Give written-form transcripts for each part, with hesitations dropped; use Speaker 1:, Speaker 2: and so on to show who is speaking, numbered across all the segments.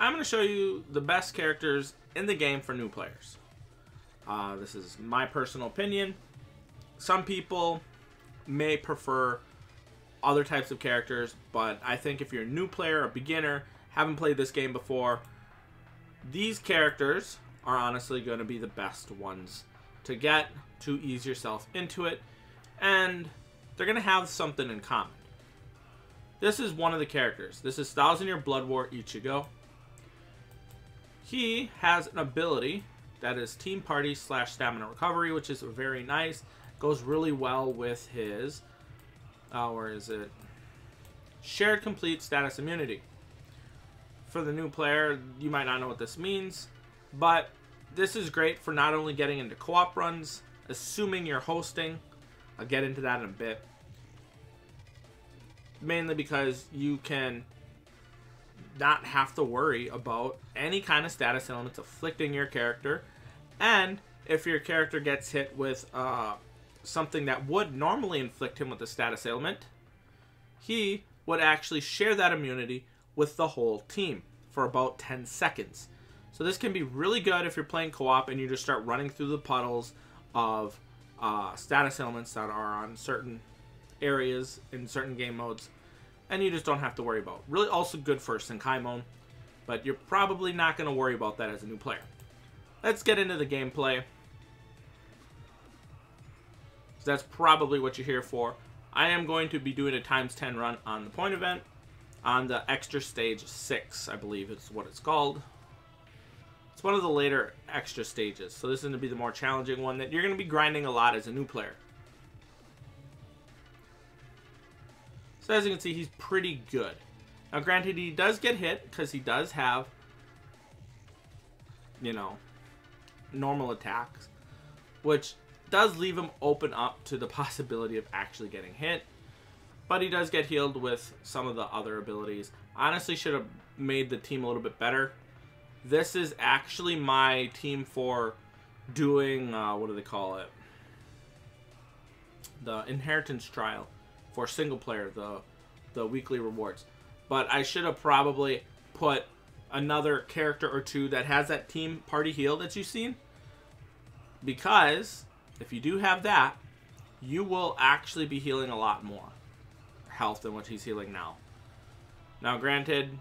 Speaker 1: I'm going to show you the best characters in the game for new players. This is my personal opinion. Some people may prefer other types of characters, but I think if you're a new player, a beginner, haven't played this game before, these characters are honestly going to be the best ones to get to ease yourself into it, and they're going to have something in common. This is one of the characters. This is 1000 Year Blood War Ichigo. He has an ability that is Team Party / Stamina Recovery, which is very nice. Goes really well with his, where is it? Shared Complete Status Immunity. For the new player, you might not know what this means, but this is great for not only getting into co-op runs, assuming you're hosting. I'll get into that in a bit. Mainly because you can not have to worry about any kind of status elements afflicting your character, and if your character gets hit with something that would normally inflict him with a status ailment, he would actually share that immunity with the whole team for about 10 seconds. So this can be really good if you're playing co-op and you just start running through the puddles of status ailments that are on certain areas in certain game modes, and you just don't have to worry about. Really also good for Senkaimon, but you're probably not going to worry about that as a new player. Let's get into the gameplay. So that's probably what you're here for. I am going to be doing a ×10 run on the point event on the extra stage 6, I believe it's what it's called. It's one of the later extra stages, so this is going to be the more challenging one that you're going to be grinding a lot as a new player. So as you can see, he's pretty good. Now granted, he does get hit because he does have, you know, normal attacks, which does leave him open up to the possibility of actually getting hit. But he does get healed with some of the other abilities. Honestly, should have made the team a little bit better. This is actually my team for doing, what do they call it? The inheritance trial for single player, the weekly rewards. But I should have probably put another character or two that has that team party heal that you've seen. Because if you do have that, you will actually be healing a lot more health than what he's healing now. Now granted,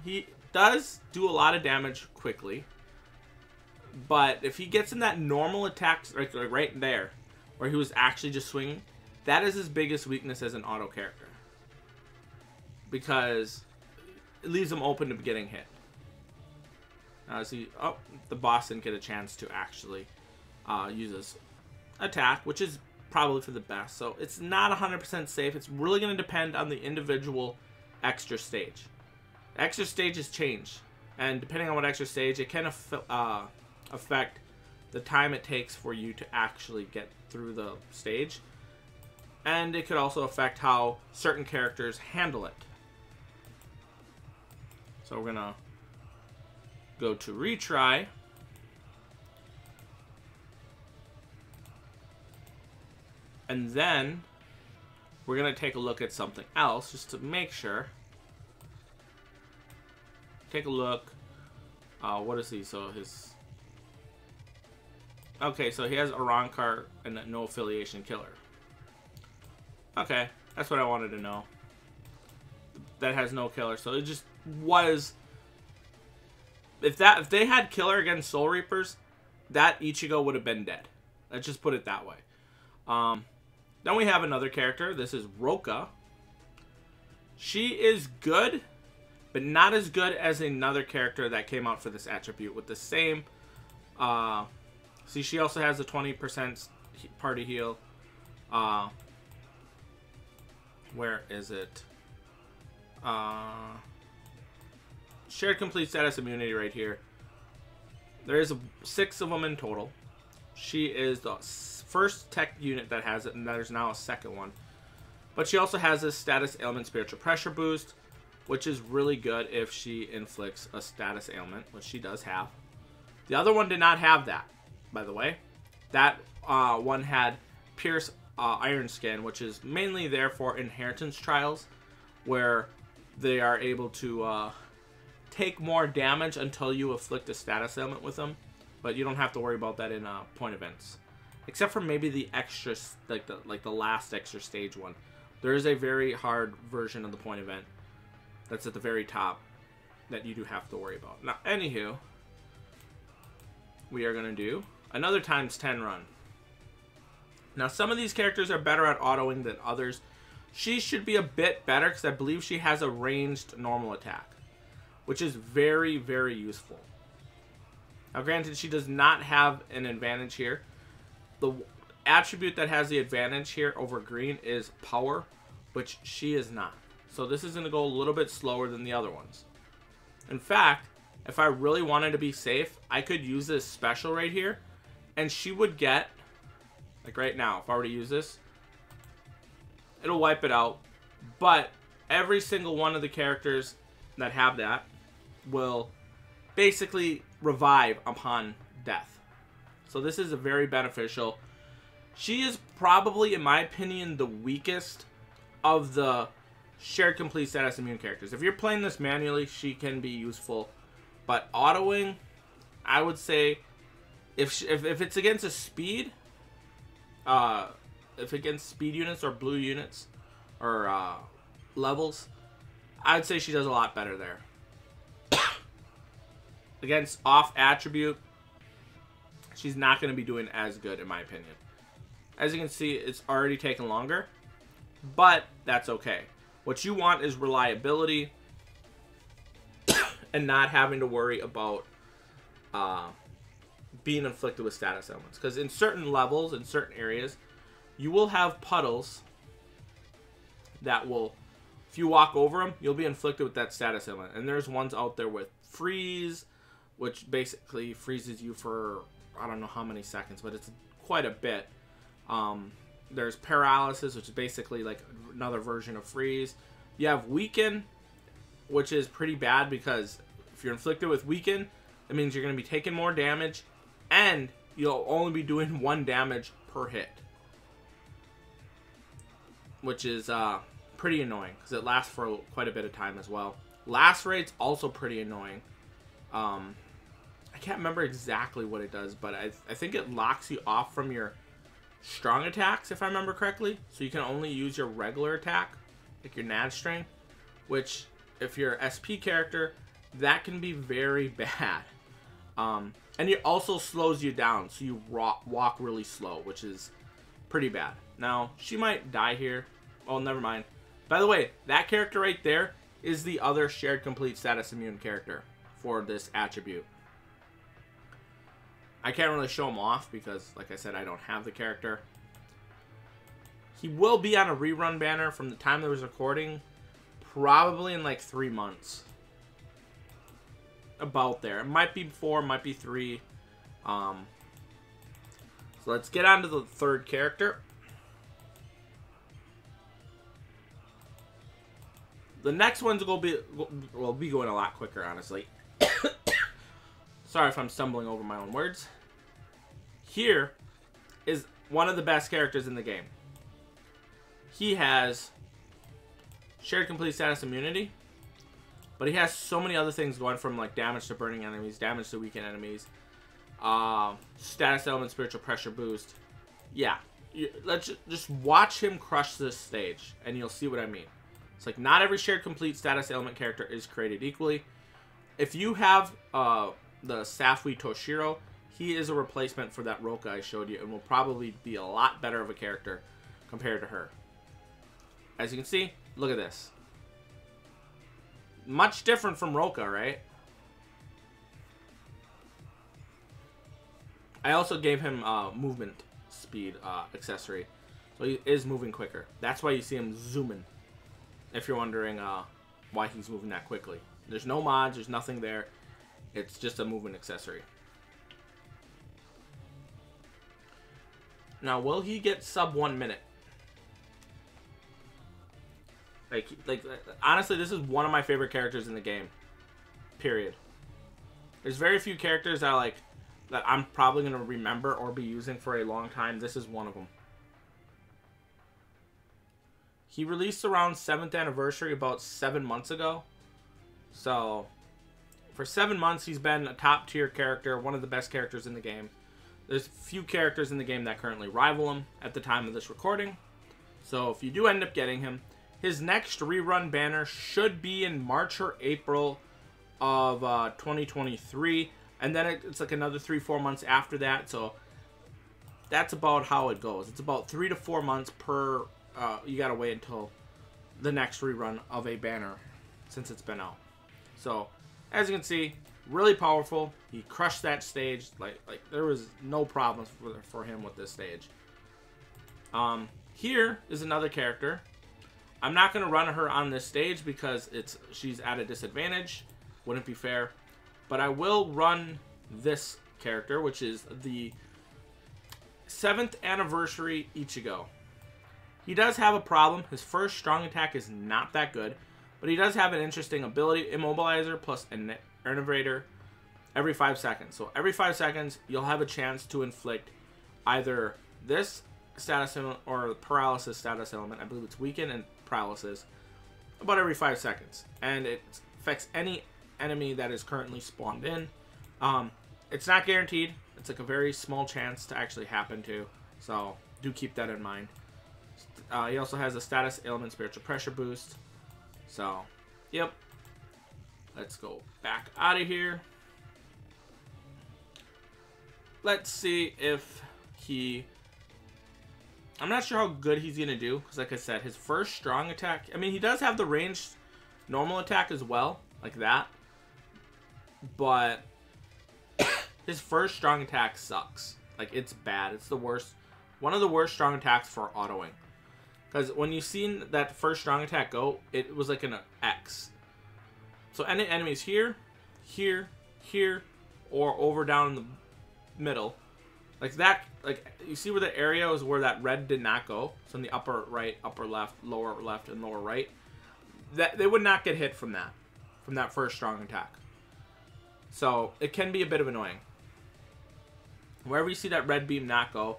Speaker 1: he does do a lot of damage quickly, but if he gets in that normal attack right there, where he was actually just swinging, that is his biggest weakness as an auto character, because it leaves him open to getting hit. Now see, oh, the boss didn't get a chance to actually use his attack, which is probably for the best. So it's not 100% safe. It's really going to depend on the individual extra stage. Extra stages change, and depending on what extra stage, it can affect the time it takes for you to actually get through the stage, and it could also affect how certain characters handle it. So we're gonna go to retry. And then we're going to take a look at something else just to make sure. Take a look. What is he? So his... Okay, so he has Arankar and no affiliation killer. Okay, that's what I wanted to know. That has no killer. So it just was... If they had killer against Soul Reapers, that Ichigo would have been dead. Let's just put it that way. Then we have another character. This is Roka. She is good, but not as good as another character that came out for this attribute with the same... see, she also has a 20% party heal. Where is it? Shared Complete Status Immunity right here. There is 6 of them in total. She is the first tech unit that has it, and there's now a second one. But she also has this status ailment spiritual pressure boost, which is really good if she inflicts a status ailment, which she does have. The other one did not have that, by the way. That one had Pierce Iron Skin, which is mainly there for inheritance trials, where they are able to take more damage until you afflict a status ailment with them, but you don't have to worry about that in point events, except for maybe the extra, like the last extra stage one. There is a very hard version of the point event that's at the very top that you do have to worry about. Now, anywho, we are going to do another ×10 run. Now, some of these characters are better at autoing than others. She should be a bit better because I believe she has a ranged normal attack, which is very, very useful. Now, granted, she does not have an advantage here. The attribute that has the advantage here over green is power, which she is not. So this is going to go a little bit slower than the other ones. In fact, if I really wanted to be safe, I could use this special right here, and she would get, like right now, if I were to use this, it'll wipe it out. But every single one of the characters that have that will basically revive upon death. So this is a very beneficial. She is probably, in my opinion, the weakest of the shared complete status immune characters. If you're playing this manually, she can be useful. But autoing, I would say, if it's against a speed, if against speed units or blue units or levels, I'd say she does a lot better there. Against off attribute, she's not going to be doing as good, in my opinion. As you can see, it's already taken longer, but that's okay. What you want is reliability and not having to worry about being inflicted with status ailments. Because in certain levels, in certain areas, you will have puddles that will, if you walk over them, you'll be inflicted with that status ailment. And there's ones out there with freeze, which basically freezes you for, I don't know how many seconds, but it's quite a bit. There's paralysis, which is basically like another version of freeze. You have weaken, which is pretty bad because if you're inflicted with weaken, that means you're going to be taking more damage and you'll only be doing 1 damage per hit, which is pretty annoying because it lasts for quite a bit of time as well. Lacerate's also pretty annoying. I can't remember exactly what it does, but I think it locks you off from your strong attacks, if I remember correctly. So you can only use your regular attack, like your Nad string, which if you're an SP character, that can be very bad. And it also slows you down, so you walk really slow, which is pretty bad. Now, she might die here. Oh, never mind. By the way, that character right there is the other shared complete status immune character for this attribute. I can't really show him off because, like I said, I don't have the character. He will be on a rerun banner from the time there was recording, probably in like 3 months. About there. It might be 4, might be 3. So let's get on to the third character. The next ones will be going a lot quicker, honestly. Sorry if I'm stumbling over my own words. Here is one of the best characters in the game. He has shared complete status immunity, but he has so many other things going from like damage to burning enemies, damage to weakened enemies, status element spiritual pressure boost. Yeah, let's just watch him crush this stage and you'll see what I mean. It's like not every shared complete status ailment character is created equally. If you have the Safui Toshiro, he is a replacement for that Roka I showed you and will probably be a lot better of a character compared to her. As you can see, look at this. Much different from Roka, right? I also gave him movement speed accessory, so he is moving quicker. That's why you see him zooming, if you're wondering why he's moving that quickly. There's no mods, there's nothing there. It's just a movement accessory. Now, will he get sub 1 minute? Like, honestly, this is one of my favorite characters in the game. Period. There's very few characters that I'm probably going to remember or be using for a long time. This is one of them. He released around 7th anniversary about 7 months ago. So, For 7 months, he's been a top tier character, one of the best characters in the game. There's few characters in the game that currently rival him at the time of this recording. So if you do end up getting him, his next rerun banner should be in March or April of 2023. And then it's like another 3-4 months after that. So that's about how it goes. It's about 3 to 4 months per. You gotta wait until the next rerun of a banner since it's been out. So as you can see, really powerful. He crushed that stage. Like there was no problems for him with this stage. Here is another character. I'm not gonna run her on this stage because she's at a disadvantage. Wouldn't be fair. But I will run this character, which is the 7th anniversary Ichigo. He does have a problem. His first strong attack is not that good, but he does have an interesting ability, Immobilizer plus an Enervator every 5 seconds. So every 5 seconds, you'll have a chance to inflict either this status element or paralysis status element. I believe it's weaken and paralysis about every 5 seconds. And it affects any enemy that is currently spawned in. It's not guaranteed. It's like a very small chance to actually happen to. So do keep that in mind. He also has a status ailment spiritual pressure boost. So, yep. Let's go back out of here. Let's see if he... I'm not sure how good he's going to do. Because like I said, his first strong attack... I mean, he does have the ranged normal attack as well. Like that. But his first strong attack sucks. Like, it's bad. It's the worst. One of the worst strong attacks for autoing. Because when you seen that first strong attack go, it was like an X. So any enemies here, here, here, or over down in the middle. Like that, like you see where the area is where that red did not go. So in the upper right, upper left, and lower right. That they would not get hit from that first strong attack. So it can be a bit of annoying. Wherever you see that red beam not go,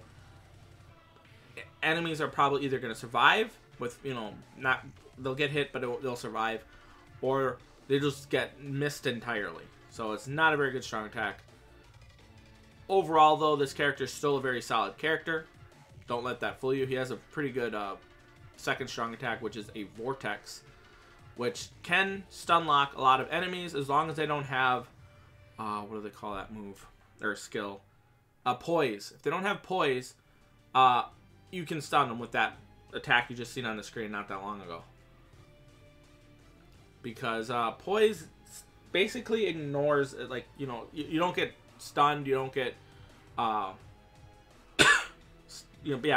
Speaker 1: enemies are probably either going to survive with, you know, they'll get hit, but they'll survive, or they just get missed entirely. So it's not a very good strong attack. Overall, though, this character is still a very solid character. Don't let that fool you. He has a pretty good second strong attack, which is a Vortex, which can stun lock a lot of enemies as long as they don't have, what do they call that move? Or skill? Poise. If they don't have poise, you can stun them with that attack you just seen on the screen not that long ago. Because poise basically ignores, like, you know, you don't get stunned, you don't get,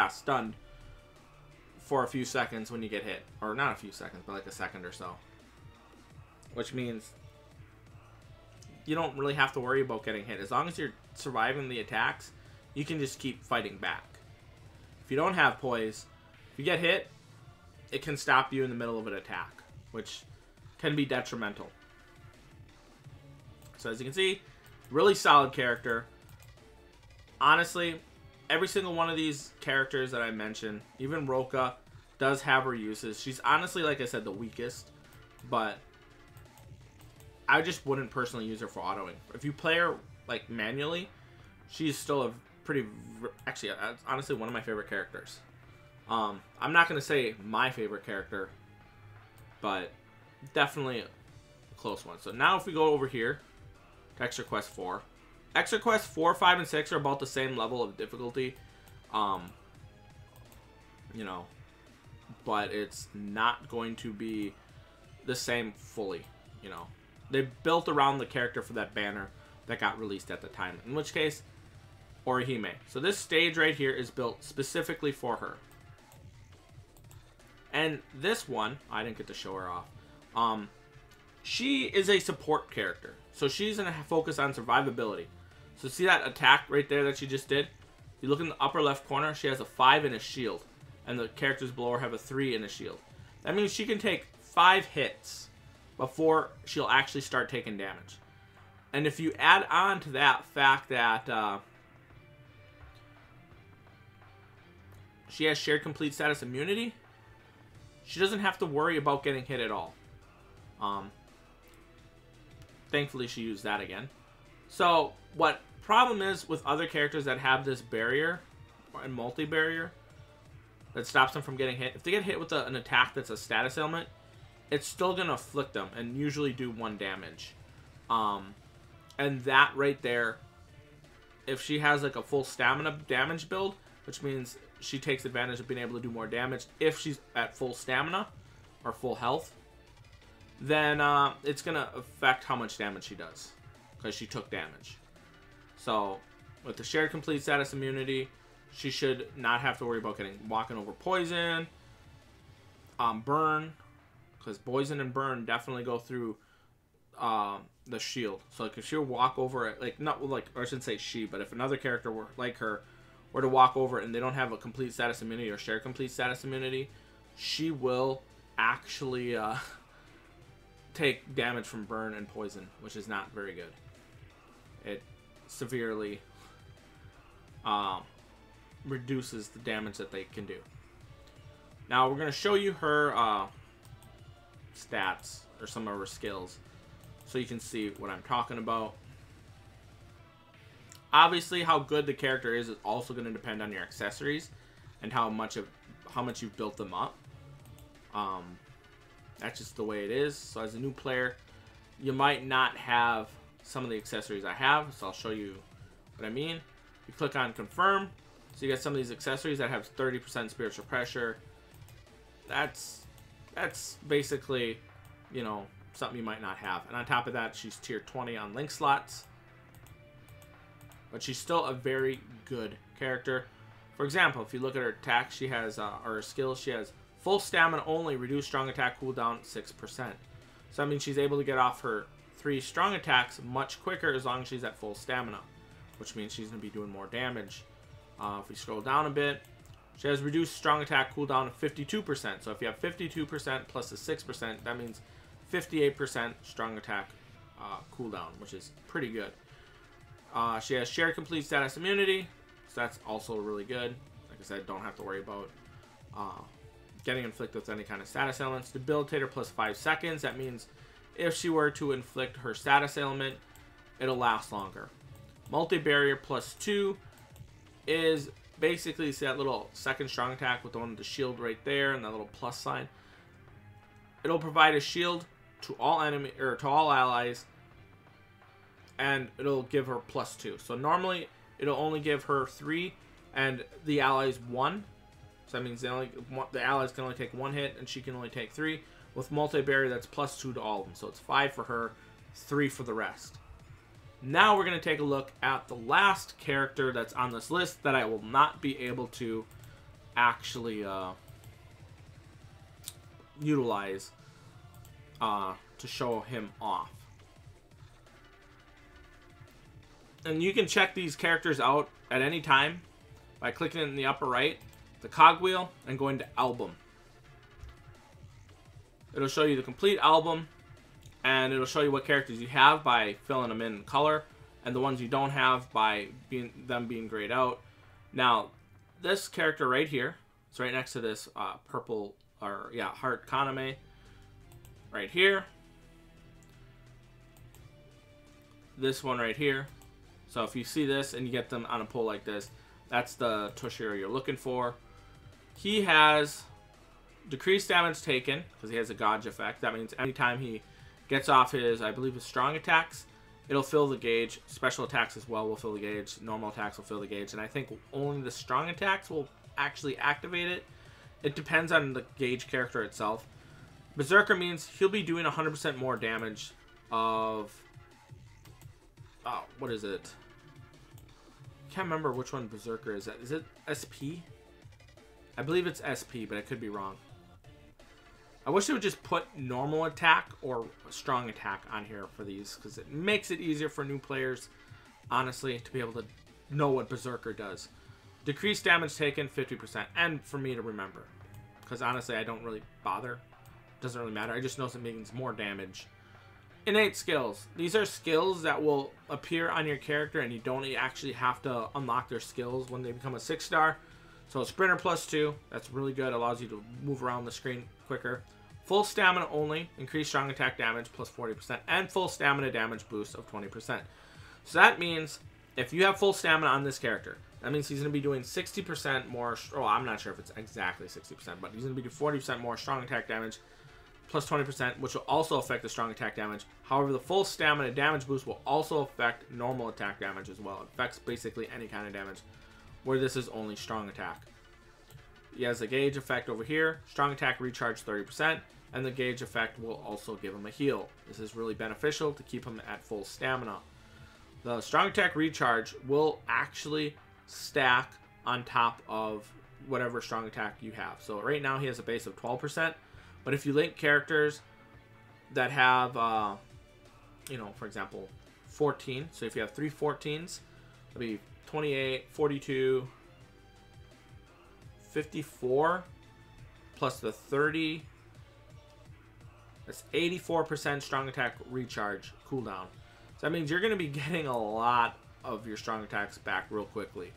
Speaker 1: stunned for a few seconds when you get hit. Or not a few seconds, but like a second or so. Which means you don't really have to worry about getting hit. As long as you're surviving the attacks, you can just keep fighting back. If you don't have poise, if you get hit, it can stop you in the middle of an attack, which can be detrimental. So as you can see, really solid character. Honestly, every single one of these characters that I mentioned, even Roka, does have her uses. She's honestly, like I said, the weakest, but I just wouldn't personally use her for autoing. If you play her like manually, she's still a pretty, actually, honestly, one of my favorite characters. I'm not going to say my favorite character, but definitely a close one. So now if we go over here to Extra Quest 4. Extra Quest 4, 5, and 6 are about the same level of difficulty. You know, but it's not going to be the same fully, you know. They built around the character for that banner that got released at the time. In which case, Orihime. So this stage right here is built specifically for her. And this one, I didn't get to show her off. She is a support character. So she's going to focus on survivability. So see that attack right there that she just did? You look in the upper left corner, she has a 5 and a shield. And the characters below her have a 3 and a shield. That means she can take 5 hits before she'll actually start taking damage. And if you add on to that fact that she has shared complete status immunity, she doesn't have to worry about getting hit at all. thankfully she used that again. So what problem is with other characters that have this barrier and multi-barrier that stops them from getting hit, if they get hit with an attack that's a status ailment, it's still going to afflict them and usually do 1 damage. And that right there, if she has like a full stamina damage build, which means she takes advantage of being able to do more damage if she's at full stamina or full health, then it's going to affect how much damage she does because she took damage. So with the shared complete status immunity, she should not have to worry about walking over poison, burn, because poison and burn definitely go through the shield. So like if she would walk over it, like not like, or I shouldn't say she, but if another character were like her were to walk over it and they don't have a complete status immunity or shared complete status immunity, she will actually take damage from burn and poison, which is not very good. It severely reduces the damage that they can do. Now we're going to show you her stats or some of her skills so you can see what I'm talking about. Obviously, how good the character is also going to depend on your accessories and how much you've built them up. That's just the way it is. So as a new player, you might not have some of the accessories I have, so I'll show you what I mean. You click on confirm, so you get some of these accessories that have 30% spiritual pressure. That's basically, you know, something you might not have. And on top of that, she's tier 20 on link slots, but she's still a very good character. For example, if you look at her attack, she has or her skills, she has full stamina only, reduce strong attack cooldown 6%. So that means she's able to get off her 3 strong attacks much quicker as long as she's at full stamina, which means she's going to be doing more damage. If we scroll down a bit, she has reduced strong attack cooldown of 52%. So if you have 52% plus the 6%, that means 58% strong attack cooldown, which is pretty good. She has shared complete status immunity, so that's also really good. Like I said, don't have to worry about getting inflicted with any kind of status ailments. Debilitator plus 5 seconds. That means if she were to inflict her status ailment, it'll last longer. Multi-barrier plus 2 is basically that little second strong attack with the one with the shield right there and that little plus sign. It'll provide a shield to all enemy or to all allies, and it'll give her plus 2. So normally it'll only give her 3 and the allies 1. So that means the allies can only take 1 hit and she can only take 3. With multi-barrier, that's plus 2 to all of them. So it's 5 for her, 3 for the rest. Now we're going to take a look at the last character that's on this list that I will not be able to actually utilize to show him off. And you can check these characters out at any time by clicking in the upper right, the cogwheel, and going to album. It'll show you the complete album, and it'll show you what characters you have by filling them in color, and the ones you don't have by them being grayed out. Now, this character right here, it's right next to this purple, or yeah, heart Kaname, right here. This one right here. So if you see this and you get them on a pull like this, that's the Toshiro you're looking for. He has decreased damage taken because he has a Gauge effect. That means anytime he gets off his, I believe, his strong attacks, it'll fill the gauge. Special attacks as well will fill the gauge. Normal attacks will fill the gauge. And I think only the strong attacks will actually activate it. It depends on the gauge character itself. Berserker means he'll be doing 100% more damage of... Oh, what is it? Can't remember which one Berserker is. Is it SP? I believe it's SP, but I could be wrong. I wish they would just put normal attack or strong attack on here for these, because it makes it easier for new players, honestly, to be able to know what Berserker does. Decreased damage taken, 50%, and for me to remember, because honestly, I don't really bother. Doesn't really matter. I just know it means more damage. Innate skills. These are skills that will appear on your character, and you don't actually have to unlock their skills when they become a 6-star. So Sprinter plus 2, that's really good. Allows you to move around the screen quicker. Full stamina only, increased strong attack damage plus 40%, and full stamina damage boost of 20%. So that means if you have full stamina on this character, that means he's going to be doing 60% more, well, I'm not sure if it's exactly 60%, but he's going to be doing 40% more strong attack damage plus 20%, which will also affect the strong attack damage. However, the full stamina damage boost will also affect normal attack damage as well. It affects basically any kind of damage, where this is only strong attack. He has a gauge effect over here, strong attack recharge 30%, and the gauge effect will also give him a heal. This is really beneficial to keep him at full stamina. The strong attack recharge will actually stack on top of whatever strong attack you have. So right now he has a base of 12%, but if you link characters that have, you know, for example, 14, so if you have 3 14s, it'll be 28, 42, 54, plus the 30, that's 84% strong attack recharge cooldown. So that means you're going to be getting a lot of your strong attacks back real quickly.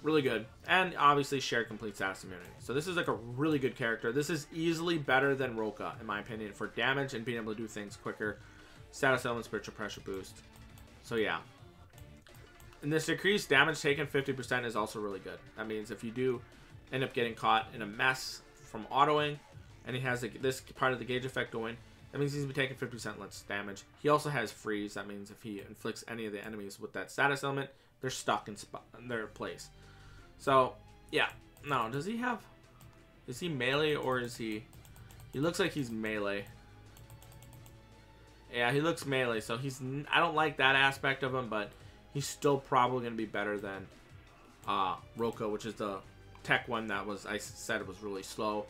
Speaker 1: Really good. And obviously shared complete status immunity. So this is like a really good character. This is easily better than Roka, in my opinion, for damage and being able to do things quicker. Status element, spiritual pressure boost. So yeah. And this decreased damage taken 50% is also really good. That means if you do end up getting caught in a mess from autoing, and he has this part of the gauge effect going, that means he's been taking 50% less damage. He also has freeze. That means if he inflicts any of the enemies with that status element, they're stuck in their place. So, yeah. No, does he have... Is he melee or is he... He looks like he's melee. Yeah, he looks melee. So he's... I don't like that aspect of him, but he's still probably going to be better than Roka, which is the tech one that was... I said it was really slow.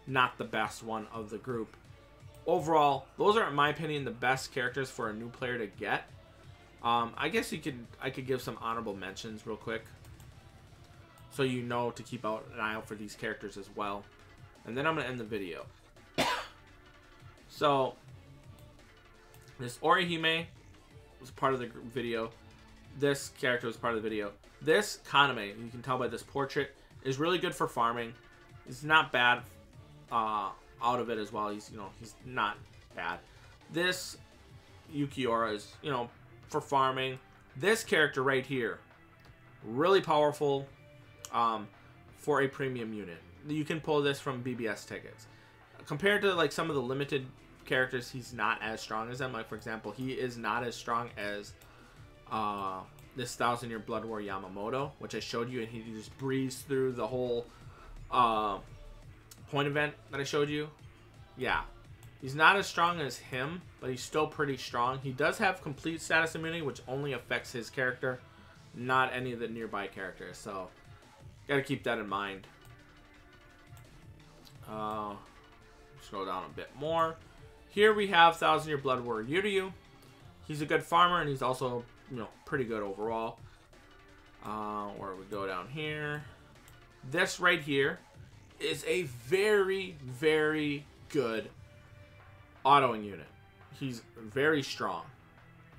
Speaker 1: Not the best one of the group. Overall, those are, in my opinion, the best characters for a new player to get. I guess I could give some honorable mentions real quick, so you know to keep an eye out for these characters as well. And then I'm gonna end the video. So this Orihime was part of the video. This character was part of the video. This Kaname, you can tell by this portrait, is really good for farming. It's not bad out of it as well. He's not bad. This Yukiora is, for farming. This character right here, really powerful for a premium unit. You can pull this from BBS tickets. Compared to like some of the limited characters, he's not as strong as them. Like for example, he is not as strong as this 1000-year Blood War Yamamoto, which I showed you, and he just breezed through the whole point event that I showed you. Yeah, he's not as strong as him, but he's still pretty strong. He does have complete status immunity, which only affects his character, not any of the nearby characters. So, gotta keep that in mind. Scroll down a bit more. Here we have 1000-year Blood War Yuryu. He's a good farmer, and he's also, pretty good overall. Where we go down here. This right here is a very, very good autoing unit. He's very strong.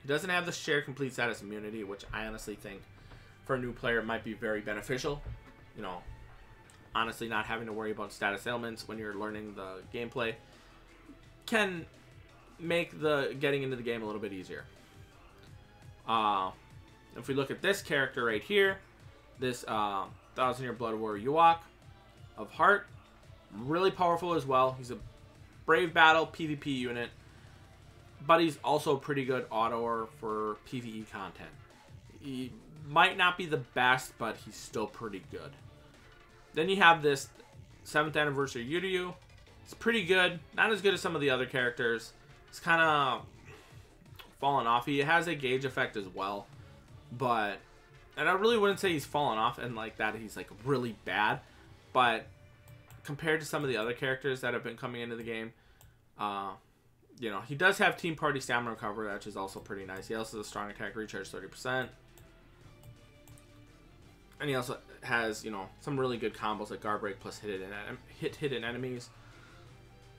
Speaker 1: He doesn't have the shared complete status immunity, which I honestly think for a new player might be very beneficial. Honestly, not having to worry about status ailments when you're learning the gameplay can make the getting into the game a little bit easier. If we look at this character right here, this 1000-year Blood War Yuak of Heart, really powerful as well. He's a brave battle PvP unit, but he's also a pretty good autoer for PvE content. He might not be the best, but he's still pretty good. Then you have this 7th anniversary Yuryu. It's pretty good. Not as good as some of the other characters. It's kind of fallen off. He has a gauge effect as well, but, and I really wouldn't say he's fallen off and like that he's like really bad, but compared to some of the other characters that have been coming into the game, he does have Team Party Stamina Recovery, which is also pretty nice. He also has a strong attack recharge 30%. And he also has, some really good combos like guard break plus hit hidden enemies,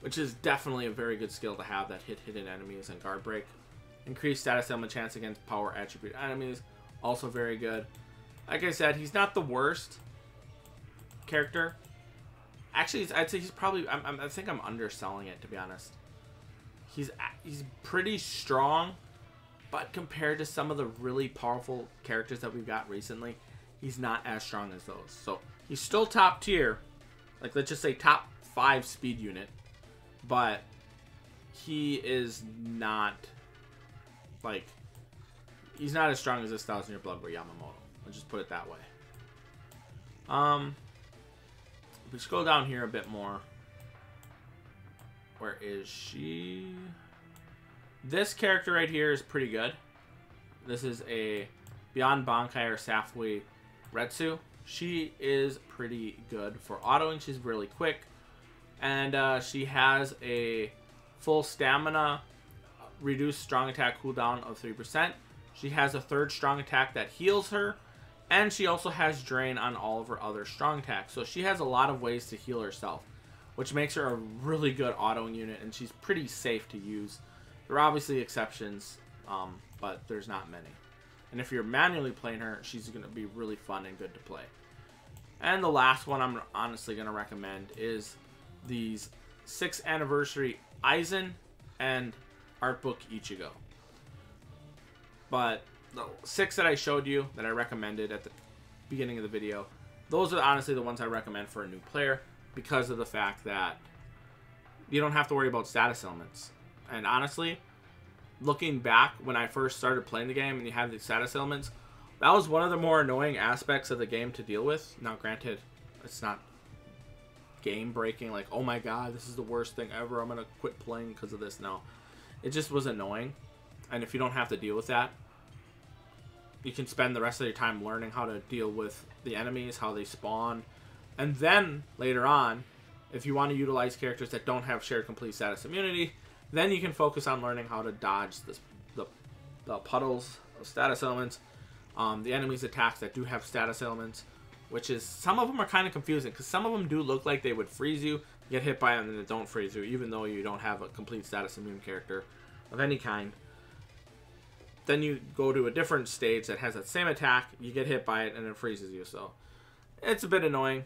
Speaker 1: which is definitely a very good skill to have, that hit hidden enemies and guard break. Increased status element chance against power attribute enemies, also very good. Like I said, he's not the worst character. Actually, I'd say he's probably. I think I'm underselling it, to be honest. He's pretty strong, but compared to some of the really powerful characters that we've got recently, he's not as strong as those. So he's still top tier, like let's just say top 5 speed unit, but he is not like he's not as strong as this 1000-year Blood War Yamamoto. Let's just put it that way. If we scroll down here a bit more, where is she? This character right here is pretty good. This is a Beyond Bankai or Safui Retsu. She is pretty good for autoing. She's really quick. And she has a full stamina, reduced strong attack cooldown of 3%. She has a 3rd strong attack that heals her. And she also has drain on all of her other strong attacks. So she has a lot of ways to heal herself, which makes her a really good autoing unit. And she's pretty safe to use. There are obviously exceptions, but there's not many. And if you're manually playing her, she's going to be really fun and good to play. And the last one I'm honestly going to recommend is these 6th anniversary Aizen and Art Book Ichigo. But the 6 that I showed you, that I recommended at the beginning of the video, those are honestly the ones I recommend for a new player because of the fact that you don't have to worry about status elements. And honestly, looking back when I first started playing the game and you had the status elements, that was one of the more annoying aspects of the game to deal with. Now granted, it's not game breaking, like, oh my god, this is the worst thing ever, I'm gonna quit playing because of this. No, it just was annoying. And if you don't have to deal with that, you can spend the rest of your time learning how to deal with the enemies, how they spawn. And then later on, if you want to utilize characters that don't have shared complete status immunity, then you can focus on learning how to dodge the puddles of status elements, the enemies' attacks that do have status elements, which is, some of them are kind of confusing because some of them do look like they would freeze you, get hit by them, and they don't freeze you, even though you don't have a complete status immune character of any kind. Then you go to a different stage that has that same attack, you get hit by it, and it freezes you. So it's a bit annoying.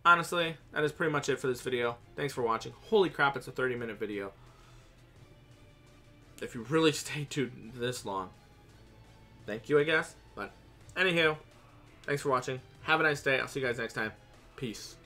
Speaker 1: Honestly, that is pretty much it for this video. Thanks for watching. Holy crap, it's a 30-minute video. If you really stay tuned this long, thank you, I guess. But anywho, thanks for watching. Have a nice day. I'll see you guys next time. Peace.